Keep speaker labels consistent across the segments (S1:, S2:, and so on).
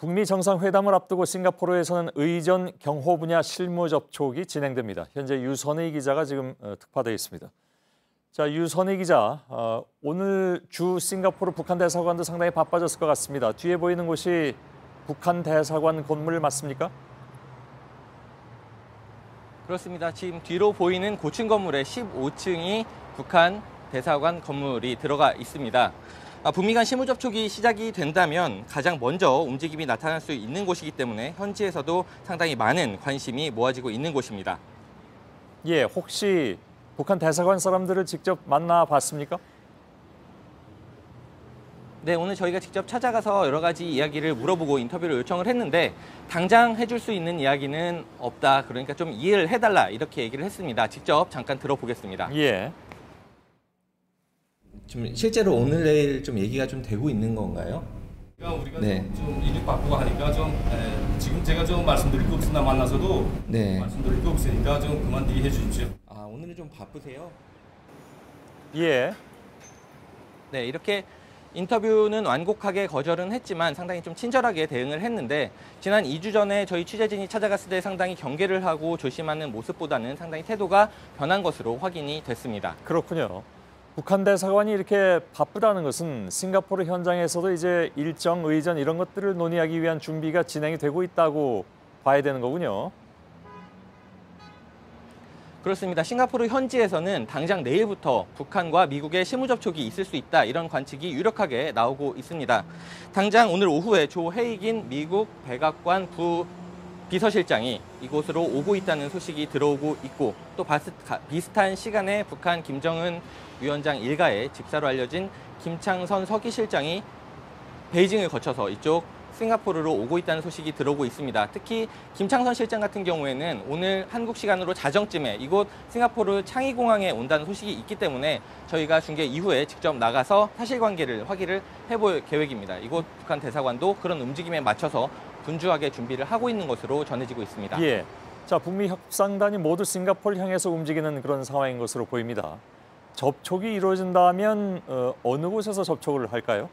S1: 북미 정상회담을 앞두고 싱가포르에서는 의전 경호 분야 실무 접촉이 진행됩니다. 현재 유선희 기자가 지금 특파되어 있습니다. 자, 유선희 기자, 오늘 주 싱가포르 북한 대사관도 상당히 바빠졌을 것 같습니다. 뒤에 보이는 곳이 북한 대사관 건물 맞습니까?
S2: 그렇습니다. 지금 뒤로 보이는 고층 건물의 15층이 북한 대사관 건물이 들어가 있습니다. 북미 간 실무 접촉이 시작이 된다면 가장 먼저 움직임이 나타날 수 있는 곳이기 때문에 현지에서도 상당히 많은 관심이 모아지고 있는 곳입니다.
S1: 예, 혹시 북한 대사관 사람들을 직접 만나봤습니까?
S2: 네, 오늘 저희가 직접 찾아가서 여러 가지 이야기를 물어보고 인터뷰를 요청을 했는데 당장 해줄 수 있는 이야기는 없다. 그러니까 좀 이해를 해달라 이렇게 얘기를 했습니다. 직접 잠깐 들어보겠습니다.
S1: 예.
S2: 지금 실제로 오늘 내일 좀 얘기가 좀 되고 있는 건가요?
S3: 우리가 좀 일이 바쁘고 하니까 지금 제가 좀 말씀드릴 게 없으나 만나서도 말씀드릴 게 없으니까 좀 그만 이해해 주십시오.
S2: 오늘은 좀 바쁘세요?
S1: 예.
S2: 네, 이렇게 인터뷰는 완곡하게 거절은 했지만 상당히 좀 친절하게 대응을 했는데 지난 2주 전에 저희 취재진이 찾아갔을 때 상당히 경계를 하고 조심하는 모습보다는 상당히 태도가 변한 것으로 확인이 됐습니다.
S1: 그렇군요. 북한 대사관이 이렇게 바쁘다는 것은 싱가포르 현장에서도 이제 일정, 의전 이런 것들을 논의하기 위한 준비가 진행이 되고 있다고 봐야 되는 거군요.
S2: 그렇습니다. 싱가포르 현지에서는 당장 내일부터 북한과 미국의 실무 접촉이 있을 수 있다. 이런 관측이 유력하게 나오고 있습니다. 당장 오늘 오후에 조 헤이긴 미국 백악관 비서실장이 이곳으로 오고 있다는 소식이 들어오고 있고 또 비슷한 시간에 북한 김정은 위원장 일가의 직사로 알려진 김창선 서기실장이 베이징을 거쳐서 이쪽 싱가포르로 오고 있다는 소식이 들어오고 있습니다. 특히 김창선 실장 같은 경우에는 오늘 한국 시간으로 자정쯤에 이곳 싱가포르 창의공항에 온다는 소식이 있기 때문에 저희가 중계 이후에 직접 나가서 사실관계를 확인을 해볼 계획입니다. 이곳 북한 대사관도 그런 움직임에 맞춰서 분주하게 준비를 하고 있는 것으로 전해지고 있습니다.
S1: 예. 자, 북미 협상단이 모두 싱가포르 향해서 움직이는 그런 상황인 것으로 보입니다. 접촉이 이루어진다면 어느 곳에서 접촉을 할까요?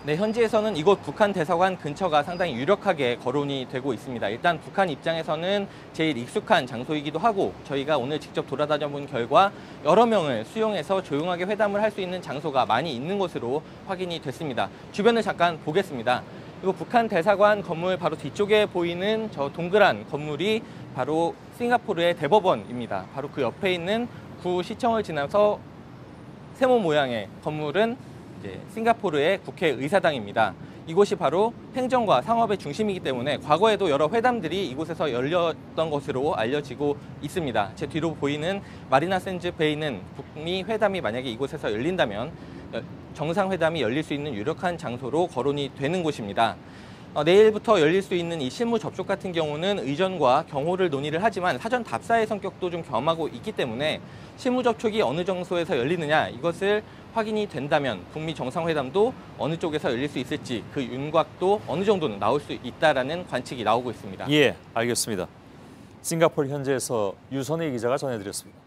S2: 네, 현지에서는 이곳 북한 대사관 근처가 상당히 유력하게 거론이 되고 있습니다. 일단 북한 입장에서는 제일 익숙한 장소이기도 하고 저희가 오늘 직접 돌아다녀 본 결과 여러 명을 수용해서 조용하게 회담을 할 수 있는 장소가 많이 있는 것으로 확인이 됐습니다. 주변을 잠깐 보겠습니다. 그리고 북한 대사관 건물 바로 뒤쪽에 보이는 저 동그란 건물이 바로 싱가포르의 대법원입니다. 바로 그 옆에 있는 구시청을 지나서 세모 모양의 건물은 이제 싱가포르의 국회의사당입니다. 이곳이 바로 행정과 상업의 중심이기 때문에 과거에도 여러 회담들이 이곳에서 열렸던 것으로 알려지고 있습니다. 제 뒤로 보이는 마리나 샌즈 베이는 북미 회담이 만약에 이곳에서 열린다면 정상회담이 열릴 수 있는 유력한 장소로 거론이 되는 곳입니다. 내일부터 열릴 수 있는 이 실무 접촉 같은 경우는 의전과 경호를 논의를 하지만 사전 답사의 성격도 좀 겸하고 있기 때문에 실무 접촉이 어느 장소에서 열리느냐 이것을 확인이 된다면 북미 정상회담도 어느 쪽에서 열릴 수 있을지 그 윤곽도 어느 정도는 나올 수 있다라는 관측이 나오고 있습니다.
S1: 예, 알겠습니다. 싱가포르 현지에서 유선희 기자가 전해드렸습니다.